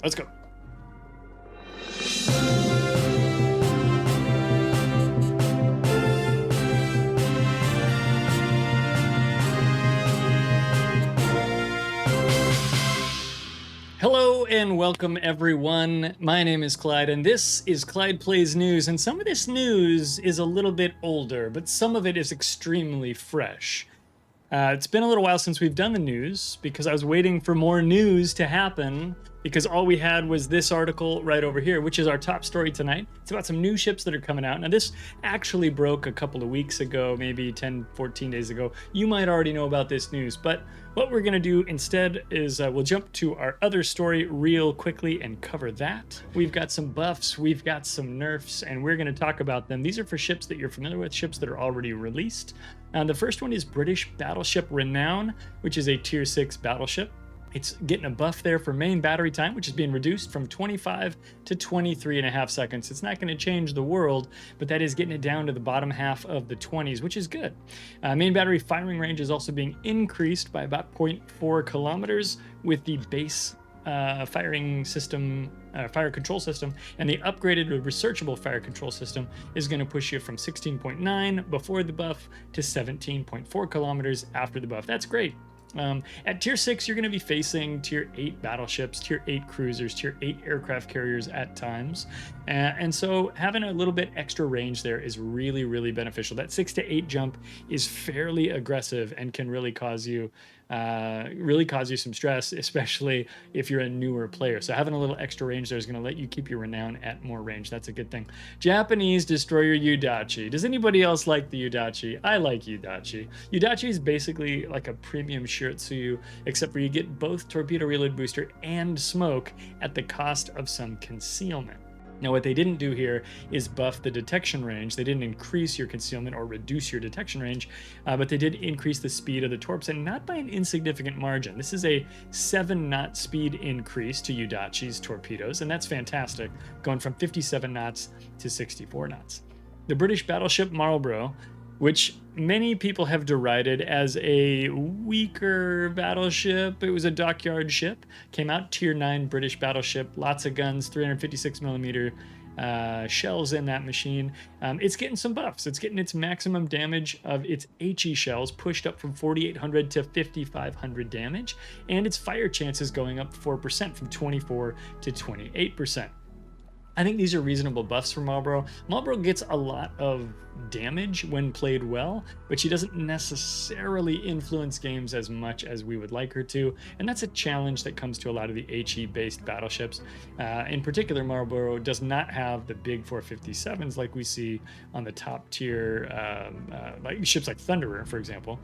Let's go. Hello and welcome everyone. My name is Clyde and this is Clyde Plays News, and some of this news is a little bit older, but some of it is extremely fresh. It's been a little while since we've done the news because I was waiting for more news to happen because all we had was this article right over here, which is our top story tonight. It's about some new ships that are coming out. Now, this actually broke a couple of weeks ago, maybe 10, 14 days ago. You might already know about this news, but what we're going to do instead is we'll jump to our other story real quickly and cover that. We've got some buffs, we've got some nerfs, and we're going to talk about them. These are for ships that you're familiar with, ships that are already released. The first one is British battleship Renown, which is a tier 6 battleship. It's getting a buff there for main battery time, which is being reduced from 25 to 23.5 seconds. It's not going to change the world, but that is getting it down to the bottom half of the 20s, which is good. Main battery firing range is also being increased by about 0.4 kilometers with the base firing system, fire control system, and the upgraded researchable fire control system is going to push you from 16.9 before the buff to 17.4 kilometers after the buff. That's great. At tier 6, you're going to be facing tier 8 battleships, tier 8 cruisers, tier 8 aircraft carriers at times. And so having a little bit extra range there is really, really beneficial. That 6 to 8 jump is fairly aggressive and can really cause you some stress, especially if you're a newer player. So having a little extra range there is going to let you keep your renown at more range. That's a good thing. Japanese destroyer Yudachi. Does anybody else like the Yudachi? I like Yudachi. Yudachi is basically like a premium Shiratsuyu, except for you get both torpedo reload booster and smoke at the cost of some concealment. Now, what they didn't do here is buff the detection range. They didn't increase your concealment or reduce your detection range, but they did increase the speed of the torps, and not by an insignificant margin. This is a 7-knot speed increase to Yudachi's torpedoes, and that's fantastic, going from 57 knots to 64 knots. The British battleship Marlborough, which many people have derided as a weaker battleship. It was a dockyard ship, came out tier 9 British battleship, lots of guns, 356 millimeter shells in that machine. It's getting some buffs. It's getting its maximum damage of its HE shells pushed up from 4,800 to 5,500 damage, and its fire chance is going up 4% from 24 to 28%. I think these are reasonable buffs for Marlborough. Marlborough gets a lot of damage when played well, but she doesn't necessarily influence games as much as we would like her to, and that's a challenge that comes to a lot of the HE-based battleships. In particular, Marlborough does not have the big 457s like we see on the top tier, like ships like Thunderer, for example,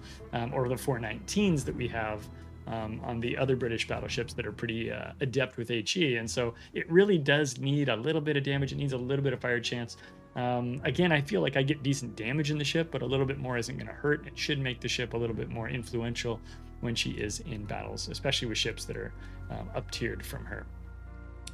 or the 419s that we have on the other British battleships that are pretty adept with HE. And so it really does need a little bit of damage. It needs a little bit of fire chance. Again, I feel like I get decent damage in the ship, but a little bit more isn't going to hurt. It should make the ship a little bit more influential when she is in battles, especially with ships that are up-tiered from her.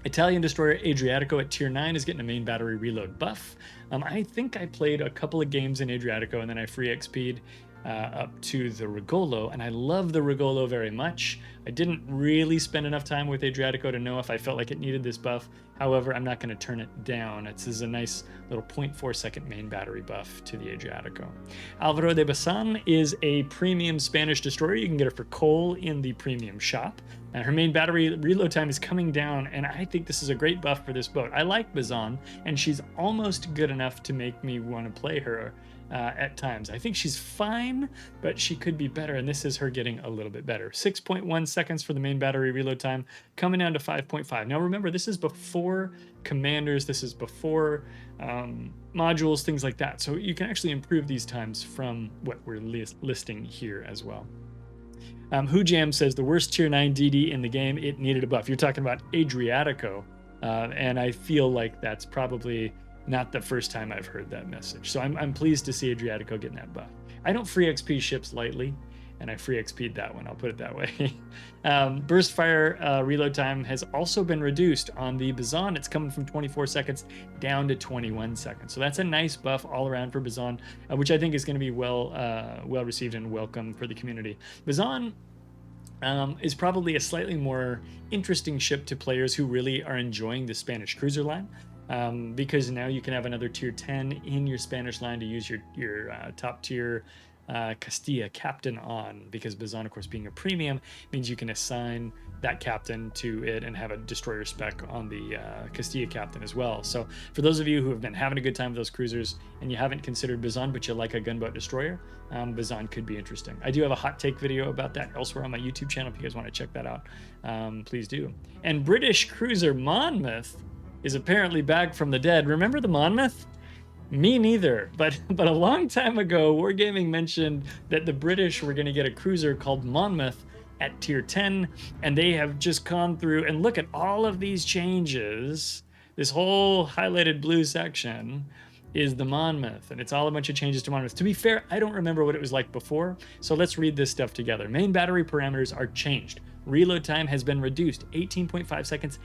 Italian destroyer Adriatico at tier 9 is getting a main battery reload buff. I think I played a couple of games in Adriatico and then I free XP'd up to the Regolo, and I love the Regolo very much. I didn't really spend enough time with Adriatico to know if I felt like it needed this buff. However, I'm not going to turn it down. This is a nice little 0.4 second main battery buff to the Adriatico. Alvaro de Bazan is a premium Spanish destroyer. You can get her for coal in the premium shop. Her main battery reload time is coming down, and I think this is a great buff for this boat. I like Bazan, and she's almost good enough to make me want to play her at times. I think she's fine, but she could be better, and this is her getting a little bit better. 6.1 seconds for the main battery reload time, coming down to 5.5. Now remember, this is before commanders, this is before modules, things like that. So you can actually improve these times from what we're listing here as well. Hujam says the worst tier 9 DD in the game, it needed a buff. You're talking about Adriatico, and I feel like that's probably not the first time I've heard that message. So I'm pleased to see Adriatico getting that buff. I don't free XP ships lightly, and I free XP'd that one, I'll put it that way. Burst fire reload time has also been reduced on the Bazan. It's coming from 24 seconds down to 21 seconds. So that's a nice buff all around for Bazan, which I think is going to be well received and welcome for the community. Bazan is probably a slightly more interesting ship to players who really are enjoying the Spanish cruiser line. Because now you can have another tier 10 in your Spanish line to use your top tier Castilla captain on, because Bazan, of course, being a premium, means you can assign that captain to it and have a destroyer spec on the Castilla captain as well. So for those of you who have been having a good time with those cruisers and you haven't considered Bazan, but you like a gunboat destroyer, Bazan could be interesting. I do have a hot take video about that elsewhere on my YouTube channel. If you guys want to check that out, please do. And British cruiser Monmouth is apparently back from the dead. Remember the Monmouth? Me neither, but a long time ago, Wargaming mentioned that the British were going to get a cruiser called Monmouth at tier 10, and they have just gone through and look at all of these changes. This whole highlighted blue section is the Monmouth, and it's all a bunch of changes to Monmouth. To be fair, I don't remember what it was like before, so let's read this stuff together. Main battery parameters are changed. Reload time has been reduced 18.5 seconds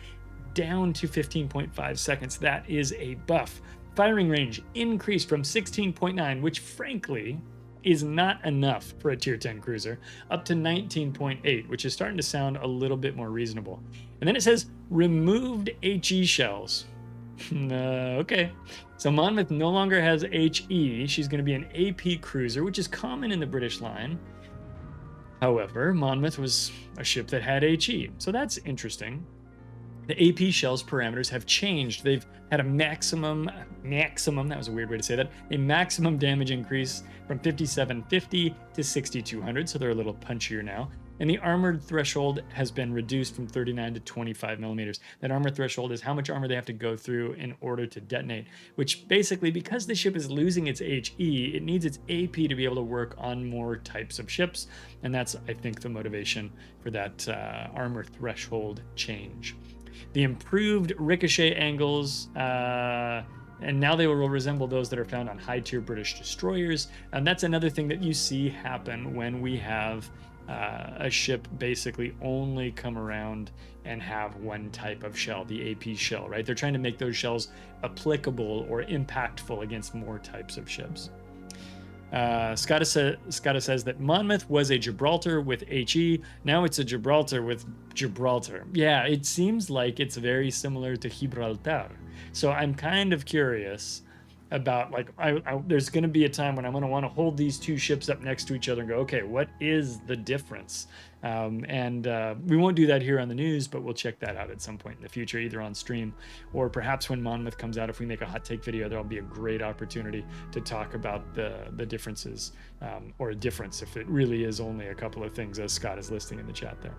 down to 15.5 seconds. That is a buff. Firing range increased from 16.9, which frankly is not enough for a tier 10 cruiser, up to 19.8, which is starting to sound a little bit more reasonable. And then it says removed HE shells. Okay, so Monmouth no longer has HE. She's going to be an AP cruiser, which is common in the British line. However, Monmouth was a ship that had HE, so that's interesting. The AP shells parameters have changed. They've had a maximum, that was a weird way to say that, a maximum damage increase from 5750 to 6200, so they're a little punchier now. And the armored threshold has been reduced from 39 to 25 millimeters. That armor threshold is how much armor they have to go through in order to detonate, which basically, because the ship is losing its HE, it needs its AP to be able to work on more types of ships. And that's, I think, the motivation for that armor threshold change. The improved ricochet angles, and now they will resemble those that are found on high-tier British destroyers. And that's another thing that you see happen when we have a ship basically only come around and have one type of shell, the AP shell, right? They're trying to make those shells applicable or impactful against more types of ships. Scotta says that Monmouth was a Gibraltar with HE. Now it's a Gibraltar with Gibraltar. Yeah, it seems like it's very similar to Gibraltar. So I'm kind of curious about, like, there's going to be a time when I'm going to want to hold these two ships up next to each other and go, okay, what is the difference? We won't do that here on the news, but we'll check that out at some point in the future, either on stream or perhaps when Monmouth comes out. If we make a hot take video, there'll be a great opportunity to talk about the differences, or a difference if it really is only a couple of things, as Scott is listing in the chat there.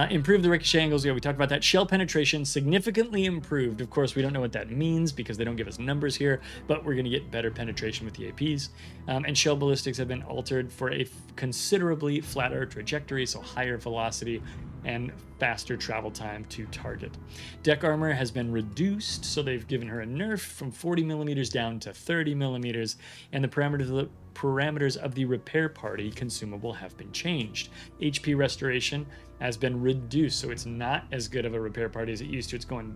Improve the ricochet angles. Yeah, we talked about that. Shell penetration significantly improved. Of course, we don't know what that means because they don't give us numbers here, but we're going to get better penetration with the APs. And shell ballistics have been altered for a considerably flatter trajectory, so higher velocity and faster travel time to target. Deck armor has been reduced, so they've given her a nerf from 40 millimeters down to 30 millimeters, and the parameters of the repair party consumable have been changed. HP restoration has been reduced, so it's not as good of a repair party as it used to. It's going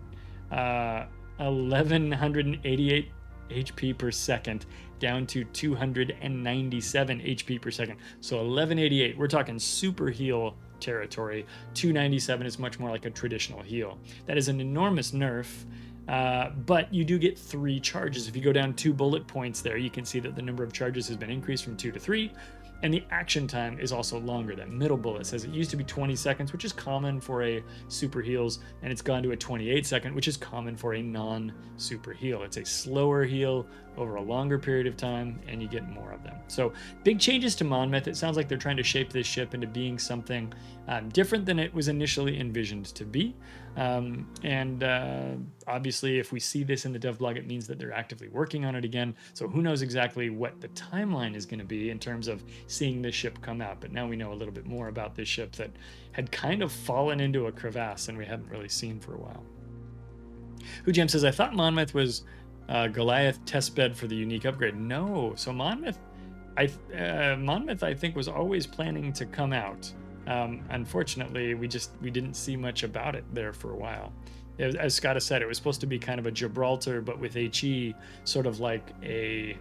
1188 HP per second down to 297 HP per second. So 1188, we're talking super heal territory. 297 is much more like a traditional heal. That is an enormous nerf. But you do get 3 charges. If you go down 2 bullet points there, you can see that the number of charges has been increased from 2 to 3, and the action time is also longer. That middle bullet says it used to be 20 seconds, which is common for a super heals, and it's gone to a 28 second, which is common for a non-super heal. It's a slower heal over a longer period of time, and you get more of them. So big changes to Monmouth. It sounds like they're trying to shape this ship into being something different than it was initially envisioned to be. Obviously, if we see this in the dev blog, it means that they're actively working on it again. So who knows exactly what the timeline is going to be in terms of seeing this ship come out. But now we know a little bit more about this ship that had kind of fallen into a crevasse and we hadn't really seen for a while. Hujam says, I thought Monmouth was Goliath testbed for the unique upgrade. No, so Monmouth, I think, was always planning to come out. Unfortunately, we didn't see much about it there for a while. As Scott has said, it was supposed to be kind of a Gibraltar, but with HE, sort of like a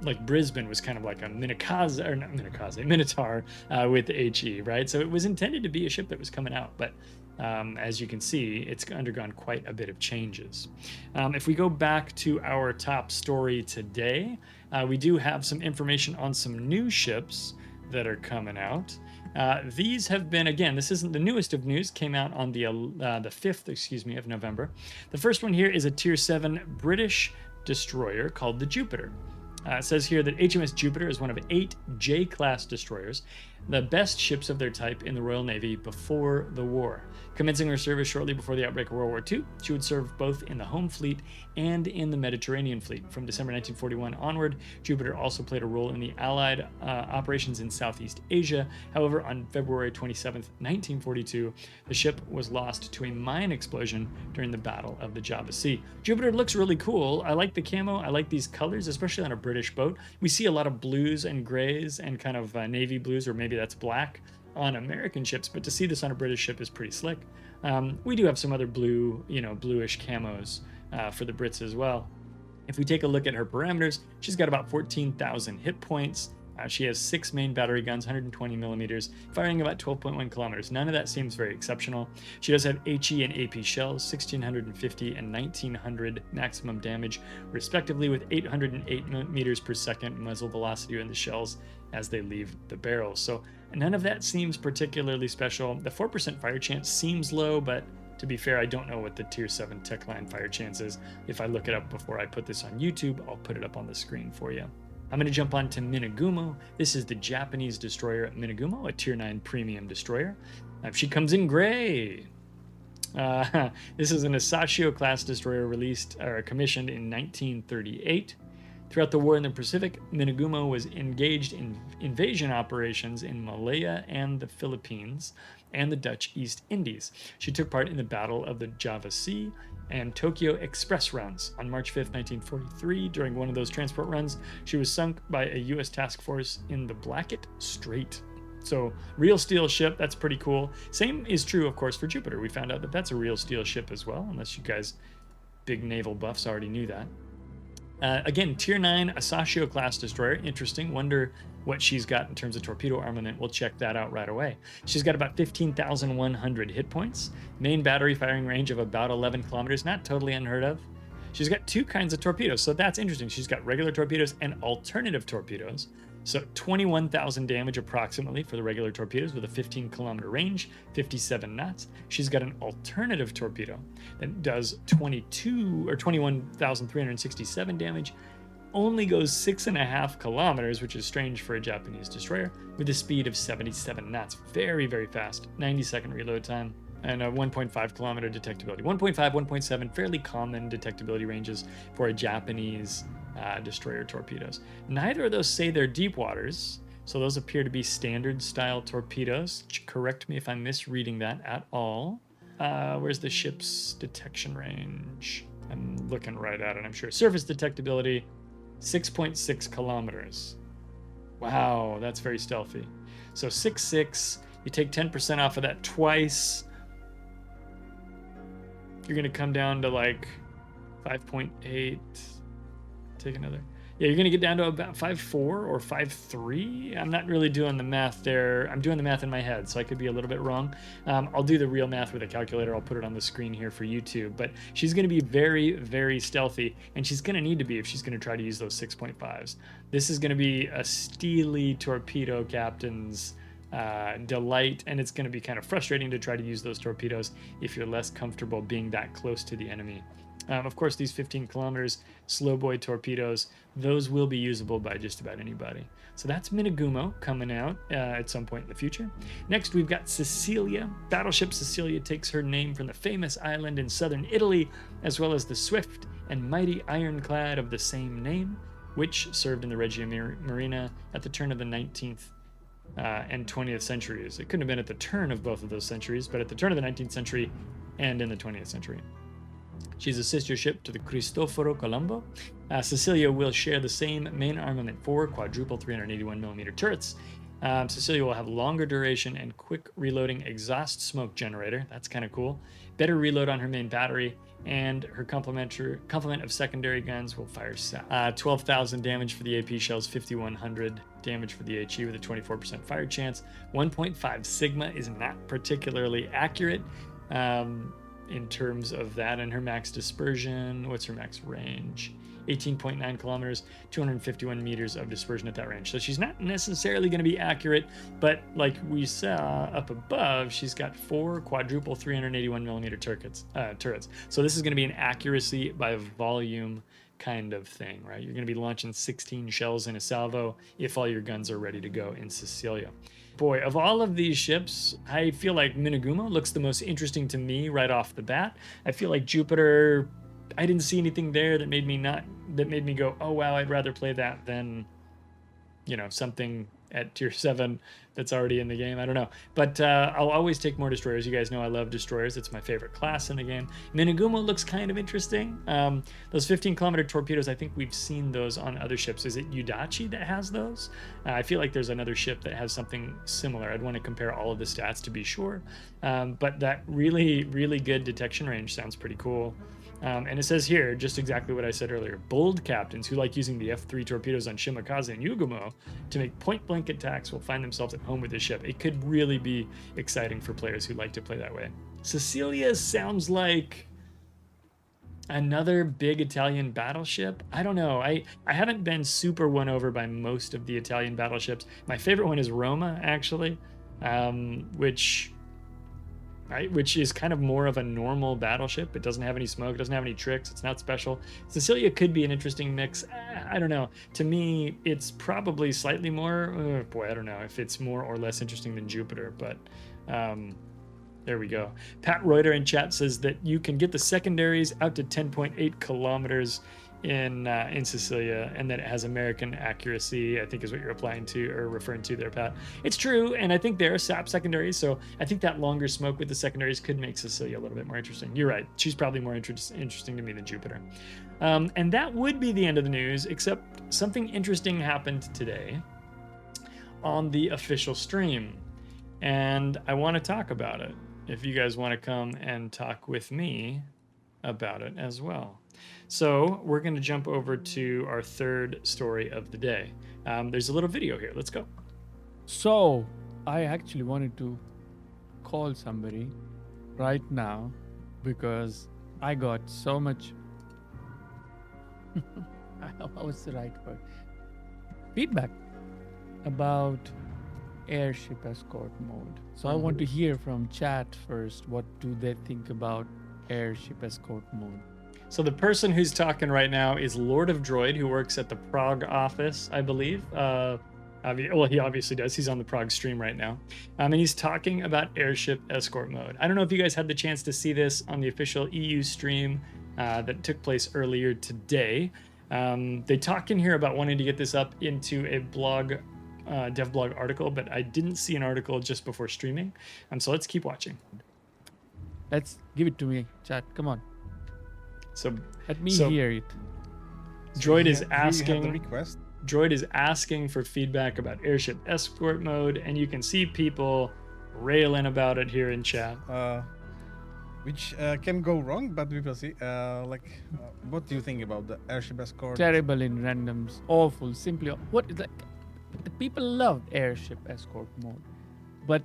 like Brisbane was kind of like a Minakaze, or not Minakaze, Minotaur with HE, right? So it was intended to be a ship that was coming out, but as you can see, it's undergone quite a bit of changes. If we go back to our top story today, we do have some information on some new ships that are coming out. These have been, again, this isn't the newest of news, came out on the 5th, of November. The first one here is a Tier 7 British destroyer called the Jupiter. It says here that HMS Jupiter is one of 8 J-class destroyers, the best ships of their type in the Royal Navy before the war. Commencing her service shortly before the outbreak of World War II, she would serve both in the home fleet and in the Mediterranean fleet. From December 1941 onward, Jupiter also played a role in the Allied operations in Southeast Asia. However, on February 27, 1942, the ship was lost to a mine explosion during the Battle of the Java Sea. Jupiter looks really cool. I like the camo. I like these colors, especially on a British boat. We see a lot of blues and grays and kind of navy blues, or maybe that's black, on American ships, but to see this on a British ship is pretty slick. We do have some other blue, bluish camos for the Brits as well. If we take a look at her parameters, she's got about 14,000 hit points. She has 6 main battery guns, 120 millimeters, firing about 12.1 kilometers. None of that seems very exceptional. She does have HE and AP shells, 1650 and 1900 maximum damage, respectively, with 808 meters per second muzzle velocity in the shells as they leave the barrel. So none of that seems particularly special. The 4% fire chance seems low, but to be fair, I don't know what the Tier 7 tech line fire chance is. If I look it up before I put this on YouTube, I'll put it up on the screen for you. I'm going to jump on to Minegumo. This is the Japanese destroyer Minegumo, a Tier 9 premium destroyer. She comes in gray. This is an Asashio class destroyer commissioned in 1938. Throughout the war in the Pacific, Minegumo was engaged in invasion operations in Malaya and the Philippines and the Dutch East Indies. She took part in the Battle of the Java Sea and Tokyo Express runs. On March 5th, 1943, during one of those transport runs, she was sunk by a U.S. task force in the Blackett Strait. So, real steel ship, that's pretty cool. Same is true, of course, for Jupiter. We found out that that's a real steel ship as well, unless you guys, big naval buffs, already knew that. Again, Tier 9 Asashio class destroyer. Interesting. Wonder what she's got in terms of torpedo armament. We'll check that out right away. She's got about 15,100 hit points. Main battery firing range of about 11 kilometers. Not totally unheard of. She's got 2 kinds of torpedoes, so that's interesting. She's got regular torpedoes and alternative torpedoes. So 21,000 damage approximately for the regular torpedoes with a 15-kilometer range, 57 knots. She's got an alternative torpedo that does 21,367 damage, only goes 6.5 kilometers, which is strange for a Japanese destroyer, with a speed of 77 knots. Very, very fast. 90-second reload time. And a 1.5 kilometer detectability. 1.5, 1.7, fairly common detectability ranges for a Japanese destroyer torpedoes. Neither of those say they're deep waters, so those appear to be standard style torpedoes. Correct me if I'm misreading that at all. Where's the ship's detection range? I'm looking right at it, I'm sure. Surface detectability, 6.6 kilometers. Wow, that's very stealthy. So 6.6, you take 10% off of that twice. You're going to come down to like 5.8. Take another. Yeah, you're going to get down to about 5.4 or 5.3. I'm not really doing the math there. I'm doing the math in my head, so I could be a little bit wrong. I'll do the real math with a calculator. I'll put it on the screen here for YouTube. But she's going to be very, very stealthy, and she's going to need to be if she's going to try to use those 6.5s. This is going to be a steely torpedo captain's delight, and it's going to be kind of frustrating to try to use those torpedoes if you're less comfortable being that close to the enemy. Of course, these 15 kilometers slow boy torpedoes, those will be usable by just about anybody. So that's Minegumo coming out at some point in the future. Next, we've got Sicilia. Battleship Sicilia takes her name from the famous island in southern Italy, as well as the swift and mighty ironclad of the same name, which served in the Regia Marina at the turn of the 19th and 20th centuries. It couldn't have been at the turn of both of those centuries, but at the turn of the 19th century and in the 20th century. She's a sister ship to the Cristoforo Colombo. Sicilia will share the same main armament, 4 quadruple 381mm turrets, Sicilia will have longer duration and quick reloading exhaust smoke generator. That's kind of cool. Better reload on her main battery, and her complement of secondary guns will fire 12,000 damage for the AP shells, 5,100 damage for the HE with a 24% fire chance. 1.5 Sigma is not particularly accurate in terms of that, and her max dispersion. What's her max range? 18.9 kilometers, 251 meters of dispersion at that range. So she's not necessarily going to be accurate, but like we saw up above, she's got 4 quadruple 381 millimeter turrets. So this is going to be an accuracy by volume kind of thing, right? You're going to be launching 16 shells in a salvo if all your guns are ready to go in Sicilia. Boy, of all of these ships, I feel like Minegumo looks the most interesting to me right off the bat. I feel like Jupiter, I didn't see anything there that made me go, oh wow, I'd rather play that than, you know, something at tier 7 that's already in the game. I don't know, but I'll always take more destroyers. You guys know I love destroyers. It's my favorite class in the game. Minegumo looks kind of interesting. Those 15-kilometer torpedoes, I think we've seen those on other ships. Is it Yudachi that has those? I feel like there's another ship that has something similar. I'd want to compare all of the stats to be sure, but that really, really good detection range sounds pretty cool. And it says here just exactly what I said earlier. Bold captains who like using the F3 torpedoes on Shimakaze and Yugumo to make point-blank attacks will find themselves at home with this ship. It could really be exciting for players who like to play that way. Sicilia sounds like another big Italian battleship. I don't know. I haven't been super won over by most of the Italian battleships. My favorite one is Roma, actually, which is kind of more of a normal battleship. It doesn't have any smoke, it doesn't have any tricks, it's not special. Sicilia could be an interesting mix. I don't know. To me, it's probably slightly more, I don't know if it's more or less interesting than Jupiter, but there we go. Pat Reuter in chat says that you can get the secondaries out to 10.8 kilometers in Sicilia, and that it has American accuracy, I think is what you're applying to or referring to there, Pat. It's true, and I think there are SAP secondaries, so I think that longer smoke with the secondaries could make Sicilia a little bit more interesting. You're right. She's probably more interesting to me than Jupiter. And that would be the end of the news, except something interesting happened today on the official stream, and I want to talk about it. If you guys want to come and talk with me about it as well. So we're going to jump over to our third story of the day. There's a little video here. Let's go. So I actually wanted to call somebody right now because I got so much what's the right word? Feedback about Airship Escort mode. So I want to hear from chat first. What do they think about Airship Escort mode? So the person who's talking right now is Lord of Droid, who works at the Prague office, I believe. Well, he obviously does. He's on the Prague stream right now. And he's talking about Airship Escort mode. I don't know if you guys had the chance to see this on the official EU stream that took place earlier today. They talk in here about wanting to get this up into a blog, dev blog article, but I didn't see an article just before streaming. So let's keep watching. Let's give it to me, chat. Come on. So let me hear it. Droid is asking. The request. Droid is asking for feedback about Airship Escort mode, and you can see people railing about it here in chat. Which can go wrong, but we will see. What do you think about the Airship Escort? Terrible in randoms, awful. Simply, what is that? The people loved Airship Escort mode, but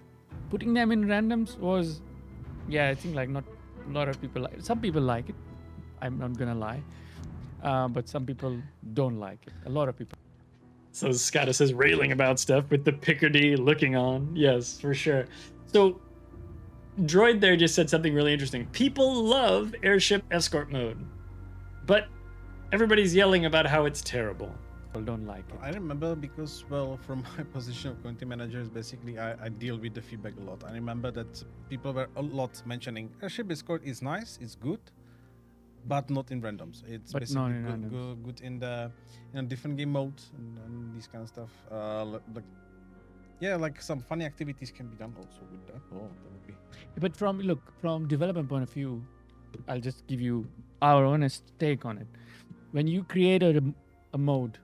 putting them in randoms was, yeah, I think like not a lot of people like it. Some people like it. I'm not gonna lie, but some people don't like it. A lot of people. So Scotta says railing about stuff with the Picardy looking on. Yes, for sure. So Droid there just said something really interesting. People love Airship Escort mode, but everybody's yelling about how it's terrible. People don't like it. I remember because, well, from my position of community managers, basically I deal with the feedback a lot. I remember that people were a lot mentioning Airship Escort is nice, it's good, but not in randoms. It's but basically good in the different game mode and this kind of stuff. Like some funny activities can be done also with that. Oh, that would be. But from development point of view, I'll just give you our honest take on it. When you create a mode,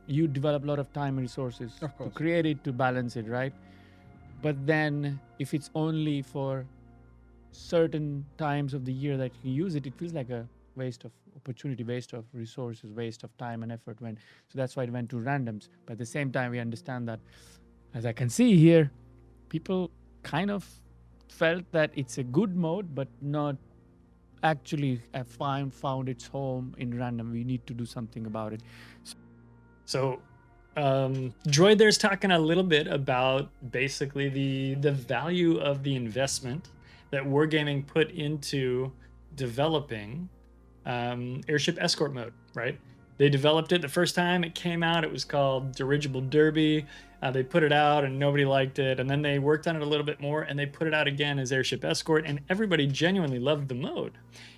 you develop a lot of time and resources Of to course. create it, to balance it, right? But then if it's only for certain times of the year that you use it, it feels like a waste of opportunity, waste of resources, waste of time and effort. So that's why it went to randoms. But at the same time, we understand that, as I can see here, people kind of felt that it's a good mode, but not actually found its home in random. We need to do something about it. So, Droid there's talking a little bit about basically the value of the investment that Wargaming put into developing Airship Escort mode, right? They developed it the first time it came out. It was called Dirigible Derby. They put it out and nobody liked it. And then they worked on it a little bit more and they put it out again as Airship Escort. And everybody genuinely loved the mode.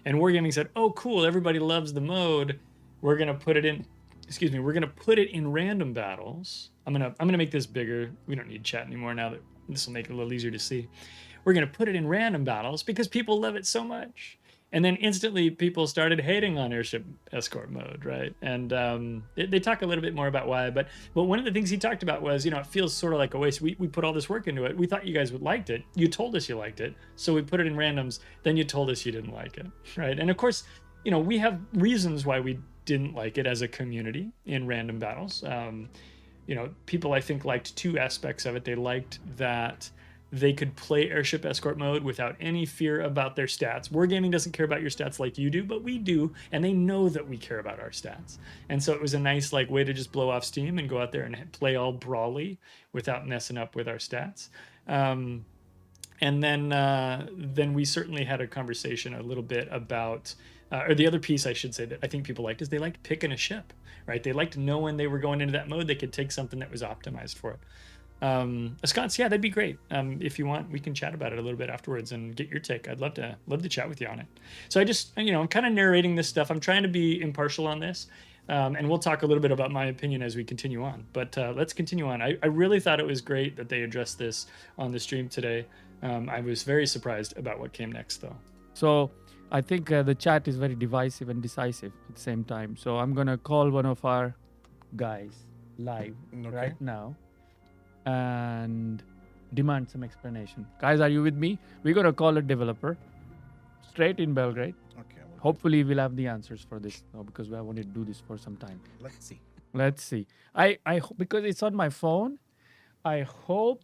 And Wargaming said, oh, cool, everybody loves the mode. We're going to put it in, we're going to put it in random battles. I'm going to make this bigger. We don't need chat anymore now that this will make it a little easier to see. We're going to put it in random battles because people love it so much. And then instantly people started hating on Airship Escort mode, right? And they talk a little bit more about why, but one of the things he talked about was, it feels sort of like a waste. We put all this work into it. We thought you guys would liked it. You told us you liked it. So we put it in randoms. Then you told us you didn't like it, right? And of course, we have reasons why we didn't like it as a community in random battles. People I think liked two aspects of it. They liked that they could play Airship Escort mode without any fear about their stats. Wargaming doesn't care about your stats like you do, but we do, and they know that we care about our stats. And so it was a nice way to just blow off steam and go out there and play all brawly without messing up with our stats. And then we certainly had a conversation a little bit about, or the other piece I should say that I think people liked is they liked picking a ship, right? They liked knowing they were going into that mode, they could take something that was optimized for it. Scots, yeah, that'd be great. If you want, we can chat about it a little bit afterwards and get your take. I'd love to chat with you on it. So I just, I'm kind of narrating this stuff. I'm trying to be impartial on this. And we'll talk a little bit about my opinion as we continue on, but let's continue on. I really thought it was great that they addressed this on the stream today. I was very surprised about what came next though. So I think the chat is very divisive and decisive at the same time. So I'm going to call one of our guys live right now and demand some explanation. Guys, are you with me? We're going to call a developer straight in Belgrade. Okay. Hopefully we'll have the answers for this because I wanted to do this for some time. Let's see. I because it's on my phone. I hope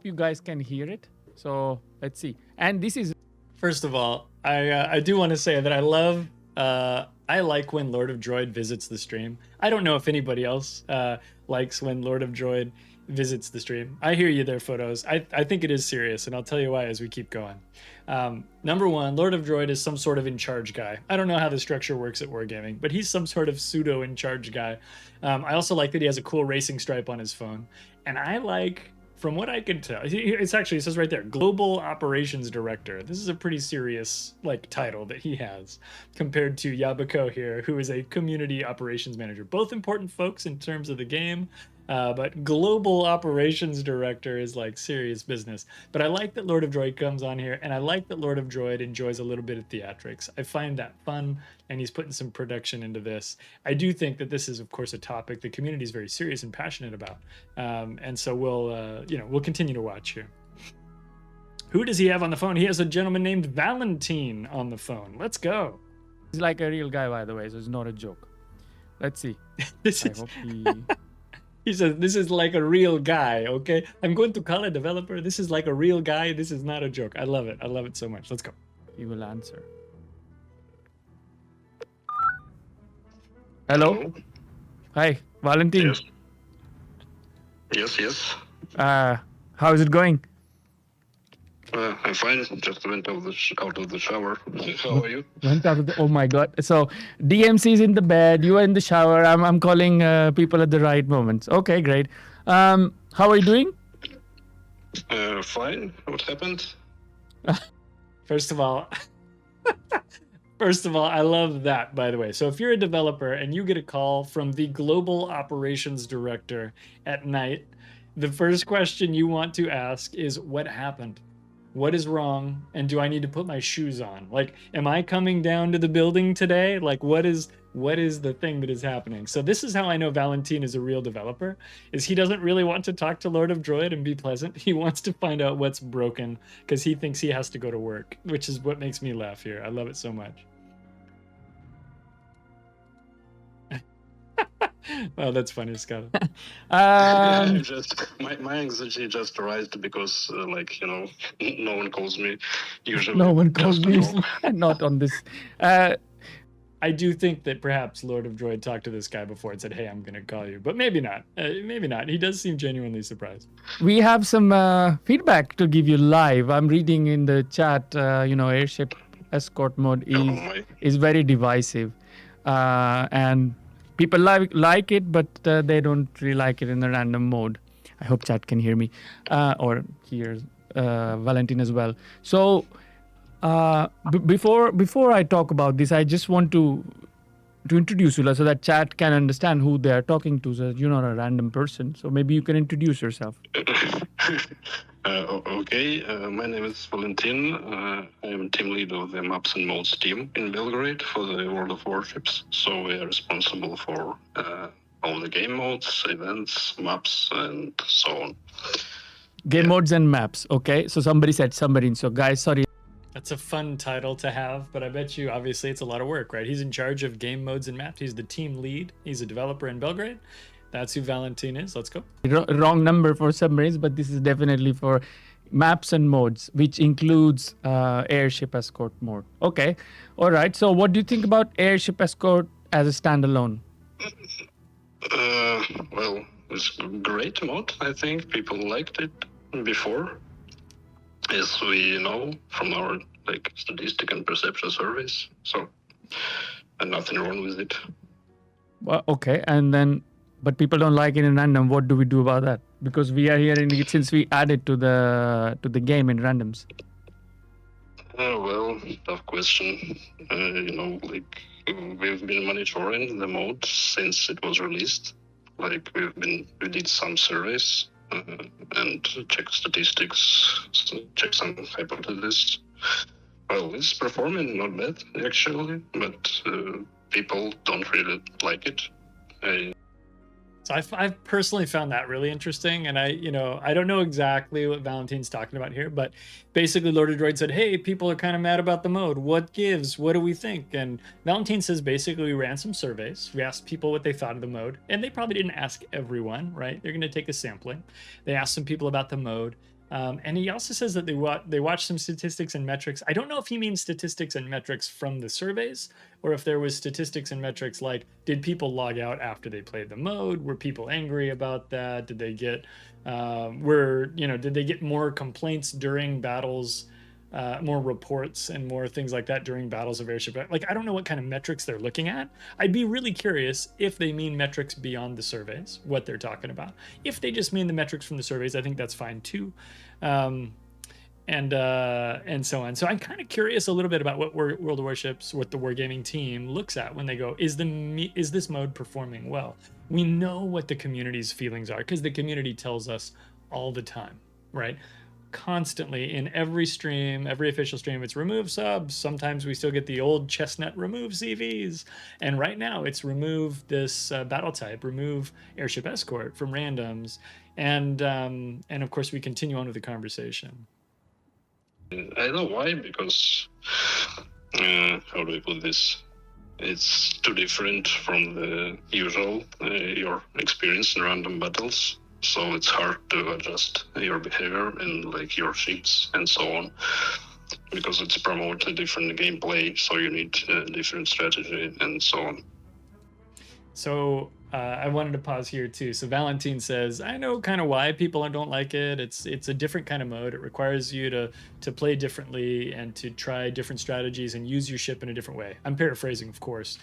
you guys can hear it. So let's see. And this is, first of all, I do want to say that I like when Lord of Droid visits the stream. I don't know if anybody else likes when Lord of Droid visits the stream. I hear you there, Photos. I think it is serious, and I'll tell you why as we keep going. Number one, Lord of Droid is some sort of in charge guy. I don't know how the structure works at Wargaming, but he's some sort of pseudo in charge guy. I also like that he has a cool racing stripe on his phone, and I like, from what I can tell, it says right there, Global Operations Director. This is a pretty serious title that he has compared to Yabako here, who is a Community Operations Manager. Both important folks in terms of the game, but Global Operations Director is serious business. But I like that Lord of Droid comes on here, and I like that Lord of Droid enjoys a little bit of theatrics. I find that fun, and he's putting some production into this. I do think that this is, of course, a topic the community is very serious and passionate about, and so we'll continue to watch here. Who does he have on the phone? He has a gentleman named Valentin on the phone. Let's go. he's like a real guy, by the way, so it's not a joke. Let's see. This I is. hope he... He says, this is like a real guy, okay? I'm going to call a developer. This is like a real guy. This is not a joke. I love it. I love it so much. Let's go. He will answer. Hello? Hi, Valentin. Yes. How is it going? I'm fine. Just went out of the shower. How are you? Oh my God. So DMC is in the bed. You are in the shower. I'm calling people at the right moments. Okay, great. How are you doing? Fine. What happened? First of all, I love that, by the way. So if you're a developer and you get a call from the Global Operations Director at night, the first question you want to ask is, what happened? What is wrong? And do I need to put my shoes on? Like, am I coming down to the building today? Like, what is the thing that is happening? So this is how I know Valentin is a real developer, is he doesn't really want to talk to Lord of Droid and be pleasant. He wants to find out what's broken because he thinks he has to go to work, which is what makes me laugh here. I love it so much. Well, that's funny, Scott. Just my anxiety just rised because, like, you know, no one calls me usually. No one calls just me. to talk. Not on this. I do think that perhaps Lord of Droid talked to this guy before and said, "Hey, I'm going to call you," but maybe not. Maybe not. He does seem genuinely surprised. We have some feedback to give you live. I'm reading in the chat. Airship Escort mode is very divisive, and people like it, but they don't really like it in the random mode. I hope chat can hear me, or hears Valentin as well. So before I talk about this, I just want to introduce you so that chat can understand who they are talking to. So you're not a random person. So maybe you can introduce yourself. Okay, my name is Valentin. I am team lead of the Maps and Modes team in Belgrade for the World of Warships. So we are responsible for all the game modes, events, maps, and so on. Game modes and maps. Okay, so somebody said submarine. So guys, sorry. That's a fun title to have, but I bet you obviously it's a lot of work, right? He's in charge of game modes and maps. He's the team lead. He's a developer in Belgrade. That's who Valentin is. Let's go. Wrong number for submarines, but this is definitely for maps and modes, which includes Airship Escort mode. Okay, all right. So what do you think about Airship Escort as a standalone? Well, it's a great mod. I think people liked it before, as we know from our statistic and perception surveys. So, and nothing wrong with it. Well, okay, and then. But people don't like it in random. What do we do about that? Because we are hearing it since we added to the game in randoms. Well, tough question. We've been monitoring the mode since it was released. We did some surveys and check statistics, check some hypotheses. Well, it's performing not bad actually, but people don't really like it. So I've personally found that really interesting, and I don't know exactly what Valentin's talking about here, but basically Lord of Droid said, "Hey, people are kind of mad about the mode. What gives? What do we think?" And Valentin says basically we ran some surveys. We asked people what they thought of the mode, and they probably didn't ask everyone, right? They're going to take a sampling. They asked some people about the mode. And he also says that they watched some statistics and metrics. I don't know if he means statistics and metrics from the surveys, or if there was statistics and metrics like, did people log out after they played the mode? Were people angry about that? Did they get did they get more complaints during battles, more reports and more things like that during battles of Airship? I don't know what kind of metrics they're looking at. I'd be really curious if they mean metrics beyond the surveys, what they're talking about. If they just mean the metrics from the surveys, I think that's fine too. And so on. So I'm kind of curious a little bit about what World of Warships, what the Wargaming team looks at when they go, is this mode performing well? We know what the community's feelings are because the community tells us all the time, right? Constantly in every stream, every official stream, it's remove subs. Sometimes we still get the old chestnut remove CVs, and right now it's remove this battle type, remove Airship Escort from randoms, and of course we continue on with the conversation. I know why, because how do we put this? It's too different from the usual your experience in random battles. So it's hard to adjust your behavior and your ships and so on, because it's promote a different gameplay. So you need a different strategy and so on. So I wanted to pause here too. So Valentin says, I know kind of why people don't like it. It's a different kind of mode. It requires you to play differently and to try different strategies and use your ship in a different way. I'm paraphrasing, of course.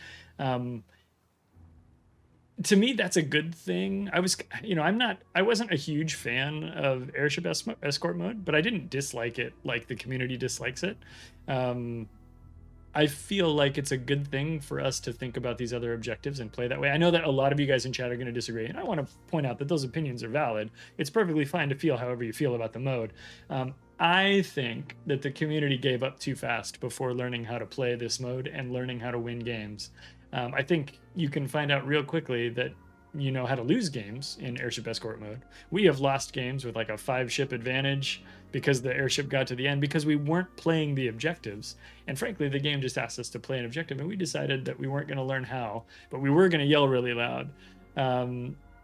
To me, that's a good thing. I wasn't a huge fan of Airship Escort mode, but I didn't dislike it like the community dislikes it. I feel like it's a good thing for us to think about these other objectives and play that way. I know that a lot of you guys in chat are going to disagree, and I want to point out that those opinions are valid. It's perfectly fine to feel however you feel about the mode. I think that the community gave up too fast before learning how to play this mode and learning how to win games. I think you can find out real quickly that you know how to lose games in Airship Escort mode. We have lost games with like a 5-ship advantage because the airship got to the end because we weren't playing the objectives. And frankly, the game just asked us to play an objective, and we decided that we weren't going to learn how, but we were going to yell really loud.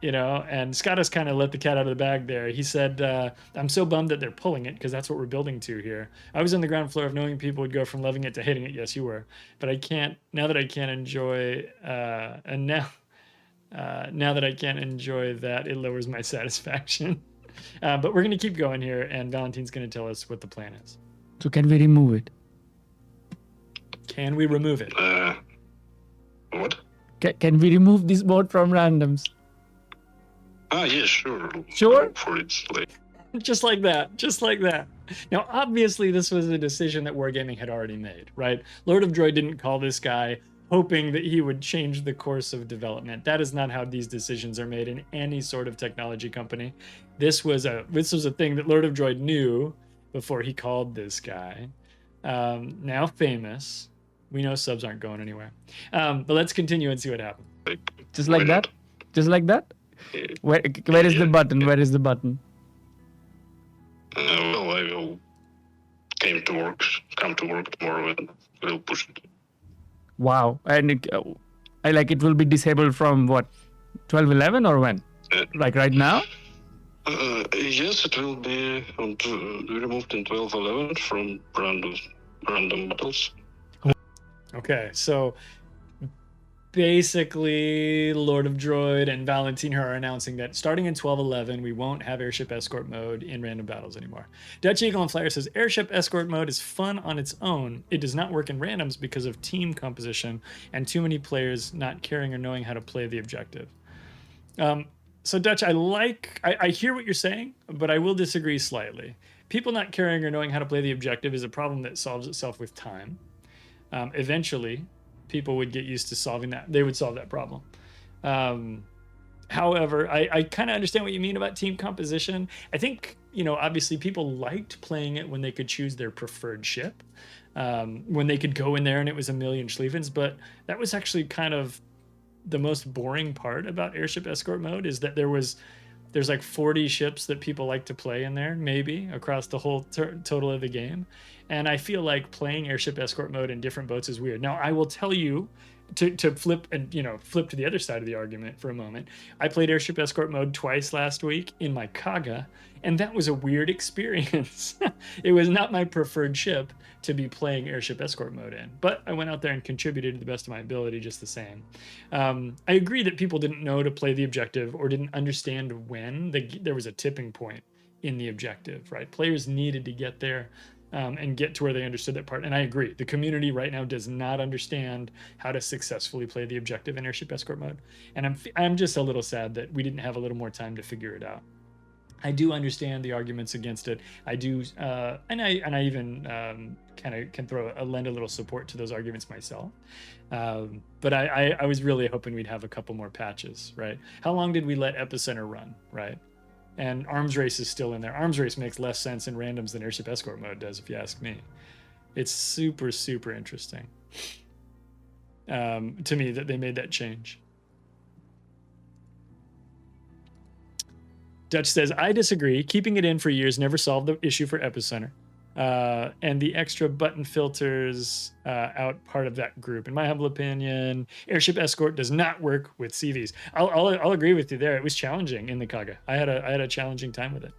You know, and Scott has kind of let the cat out of the bag there. He said, I'm so bummed that they're pulling it because that's what we're building to here. I was on the ground floor of knowing people would go from loving it to hating it. Yes, you were. But I can't, now that I can't enjoy, now that I can't enjoy that, it lowers my satisfaction. But we're going to keep going here, and Valentin's going to tell us what the plan is. So can we remove it? Can we remove it? What? Can we remove this mode from randoms? Yeah, sure. Sure? For it, like. Just like that. Just like that. Now, obviously, this was a decision that Wargaming had already made, right? Lord of Droid didn't call this guy hoping that he would change the course of development. That is not how these decisions are made in any sort of technology company. This was a thing that Lord of Droid knew before he called this guy. Now famous. We know subs aren't going anywhere. But let's continue and see what happens. Just like that? Just like that? Where is the button? Where is the button? Well, I will come to work tomorrow and we'll push it. Wow. And it will be disabled from what? 12:11 or when? Like right now? Yes, it will be removed in 12:11 from random battles. Okay, so basically, Lord of Droid and Valentin are announcing that starting in 12:11, we won't have Airship Escort mode in random battles anymore. Dutch Eagle and Flyer says Airship Escort mode is fun on its own. It does not work in randoms because of team composition and too many players not caring or knowing how to play the objective. So Dutch, I hear what you're saying, but I will disagree slightly. People not caring or knowing how to play the objective is a problem that solves itself with time. Eventually, people would get used to solving that. They would solve that problem. However, I kind of understand what you mean about team composition. I think, obviously people liked playing it when they could choose their preferred ship, when they could go in there and it was a million Schlieffens. But that was actually kind of the most boring part about Airship Escort mode, is that there's like 40 ships that people like to play in there, maybe across the whole total of the game. And I feel like playing Airship Escort mode in different boats is weird. Now, I will tell you to flip and, flip to the other side of the argument for a moment. I played Airship Escort mode twice last week in my Kaga, and that was a weird experience. It was not my preferred ship to be playing Airship Escort mode in, but I went out there and contributed to the best of my ability just the same. I agree that people didn't know to play the objective or didn't understand when there was a tipping point in the objective, right? Players needed to get there and get to where they understood that part. And I agree, the community right now does not understand how to successfully play the objective in Airship Escort mode. And I'm just a little sad that we didn't have a little more time to figure it out. I do understand the arguments against it. I do, and I even kind of can lend a little support to those arguments myself. But I was really hoping we'd have a couple more patches, right? How long did we let Epicenter run, right? And Arms Race is still in there. Arms Race makes less sense in randoms than Airship Escort mode does, if you ask me. It's super, super interesting to me that they made that change. Dutch says, I disagree. Keeping it in for years never solved the issue for Epicenter. And the extra button filters out part of that group. In my humble opinion, Airship Escort does not work with CVs. I'll agree with you there. It was challenging in the Kaga. I had a challenging time with it.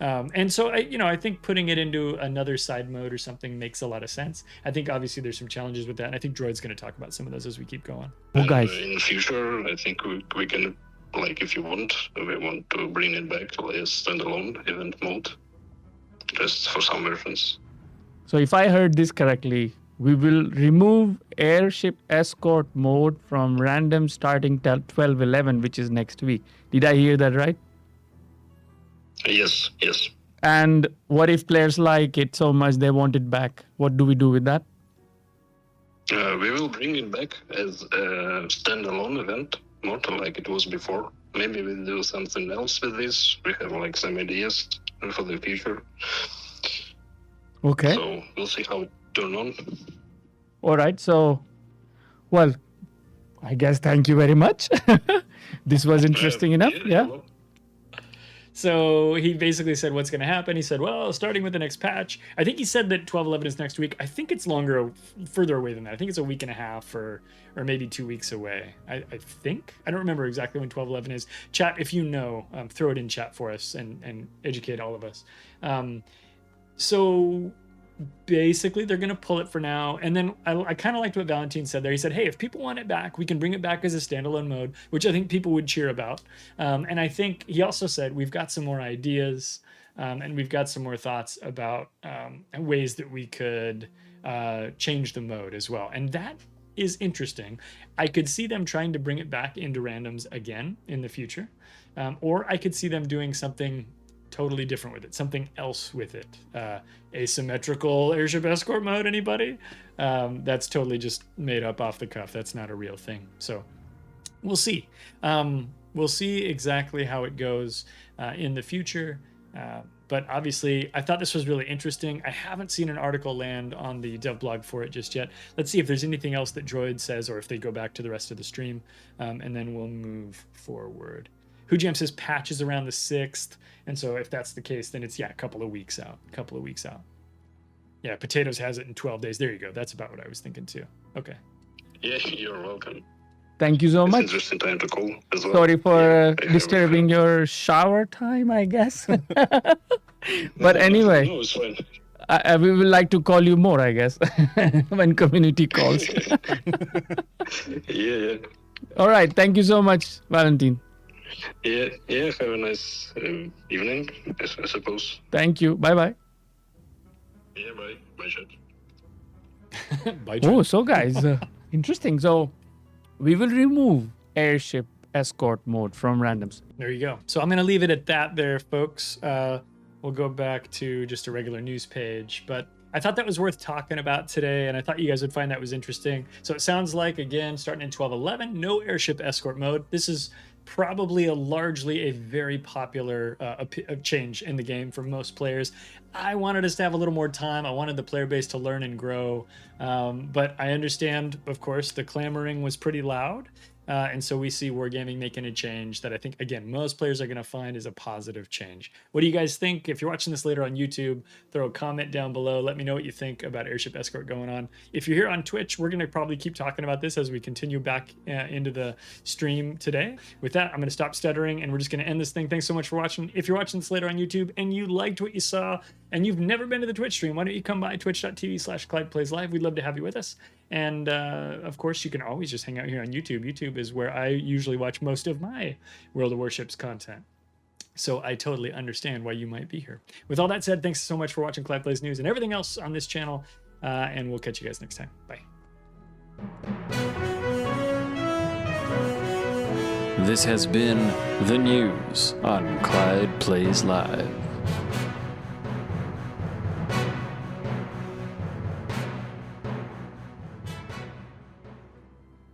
And so I think putting it into another side mode or something makes a lot of sense. I think obviously there's some challenges with that, and I think Droid's going to talk about some of those as we keep going. Well, guys, in the future, I think we can, like, if you want, we want to bring it back to a standalone event mode, just for some reference. So if I heard this correctly, we will remove Airship Escort mode from random starting 12:11, which is next week. Did I hear that right? Yes. And what if players like it so much they want it back? What do we do with that? We will bring it back as a standalone event, not like it was before. Maybe we'll do something else with this. We have like some ideas for the future. Okay. So we'll see how it turns on. All right. So, well, I guess thank you very much. This was interesting enough. Yeah. Well, So he basically said what's going to happen. He said, well, starting with the next patch. I think he said that 12.11 is next week. I think it's further away than that. I think it's a week and a half or maybe 2 weeks away. I think. I don't remember exactly when 12.11 is. Chat, if you know, throw it in chat for us and educate all of us. So basically they're going to pull it for now, and then I kind of liked what Valentin said there. He said, hey, if people want it back, we can bring it back as a standalone mode, which I think people would cheer about. And I think he also said we've got some more ideas, and we've got some more thoughts about ways that we could change the mode as well, and that is interesting. I could see them trying to bring it back into randoms again in the future, or I could see them doing something totally different with it, something else with it. Asymmetrical Airship Escort mode, anybody? That's totally just made up off the cuff. That's not a real thing. So we'll see. We'll see exactly how it goes in the future. But obviously, I thought this was really interesting. I haven't seen an article land on the dev blog for it just yet. Let's see if there's anything else that Droid says, or if they go back to the rest of the stream, and then we'll move forward. Hujam says patch is around the 6th. And so if that's the case, then it's, a couple of weeks out. Yeah, Potatoes has it in 12 days. There you go. That's about what I was thinking too. Okay. yeah, you're welcome. Thank you so It's much. interesting time to call as well. Sorry for Yeah, I have- disturbing your shower time, I guess. But anyway, No, it's fine. we will like to call you more, I guess, when community calls. Yeah. All right. Thank you so much, Valentin. Yeah, have a nice evening, I suppose. Thank you. Bye-bye. Yeah, bye. Bye, chat. Bye, Oh, so guys, interesting. So we will remove Airship Escort mode from randoms. There you go. So I'm going to leave it at that there, folks. We'll go back to just a regular news page. But I thought that was worth talking about today, and I thought you guys would find that was interesting. So it sounds like, again, starting in 12.11, no Airship Escort mode. This is probably largely a very popular change in the game for most players. I wanted us to have a little more time. I wanted the player base to learn and grow. But I understand, of course, the clamoring was pretty loud. And so we see Wargaming making a change that I think, again, most players are going to find is a positive change. What do you guys think? If you're watching this later on YouTube, throw a comment down below. Let me know what you think about Airship Escort going on. If you're here on Twitch, we're going to probably keep talking about this as we continue back into the stream today. With that, I'm going to stop stuttering and we're just going to end this thing. Thanks so much for watching. If you're watching this later on YouTube and you liked what you saw and you've never been to the Twitch stream, why don't you come by twitch.tv/ClydePlaysLive. We'd love to have you with us. And of course, you can always just hang out here on YouTube. YouTube is where I usually watch most of my World of Warships content. So I totally understand why you might be here. With all that said, thanks so much for watching Clyde Plays News and everything else on this channel. And we'll catch you guys next time. Bye. This has been the news on Clyde Plays Live.